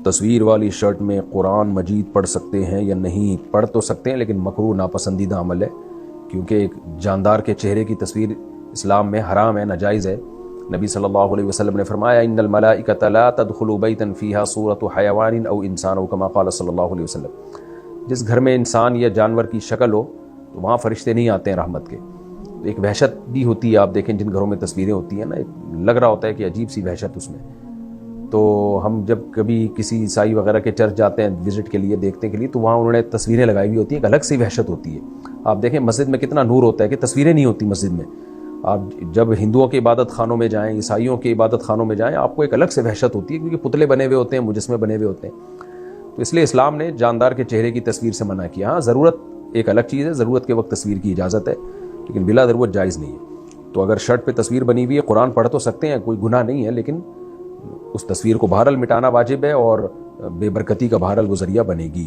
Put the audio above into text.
تصویر والی شرٹ میں قرآن مجید پڑھ سکتے ہیں یا نہیں؟ پڑھ تو سکتے ہیں لیکن مکروہ ناپسندیدہ عمل ہے، کیونکہ ایک جاندار کے چہرے کی تصویر اسلام میں حرام ہے، ناجائز ہے۔ نبی صلی اللہ علیہ وسلم نے فرمایا ان الملائکۃ لا تدخل بیتا فیہا صورۃ حیوان او انسان، او کما قال صلی اللہ علیہ وسلم۔ جس گھر میں انسان یا جانور کی شکل ہو تو وہاں فرشتے نہیں آتے ہیں رحمت کے۔ ایک وحشت بھی ہوتی ہے، آپ دیکھیں جن گھروں میں تصویریں ہوتی ہیں نا، لگ رہا ہوتا ہے کہ عجیب سی وحشت اس میں۔ تو ہم جب کبھی کسی عیسائی وغیرہ کے چرچ جاتے ہیں وزٹ کے لیے، دیکھنے کے لیے، تو وہاں انہوں نے تصویریں لگائی ہوئی ہوتی ہیں، ایک الگ سی وحشت ہوتی ہے۔ آپ دیکھیں مسجد میں کتنا نور ہوتا ہے کہ تصویریں نہیں ہوتی مسجد میں۔ آپ جب ہندوؤں کے عبادت خانوں میں جائیں، عیسائیوں کے عبادت خانوں میں جائیں، آپ کو ایک الگ سے وحشت ہوتی ہے، کیونکہ پتلے بنے ہوئے ہوتے ہیں، مجسمے بنے ہوئے ہوتے ہیں۔ تو اس لیے اسلام نے جاندار کے چہرے کی تصویر سے منع کیا۔ ہاں ضرورت ایک الگ چیز ہے، ضرورت کے وقت تصویر کی اجازت ہے، لیکن بلا ضرورت جائز نہیں ہے۔ تو اگر شرٹ پہ تصویر بنی ہوئی ہے، قرآن پڑھ تو سکتے ہیں، کوئی گناہ نہیں ہے، لیکن اس تصویر کو بہرحال مٹانا واجب ہے، اور بے برکتی کا بہرحال وہ ذریعہ بنے گی۔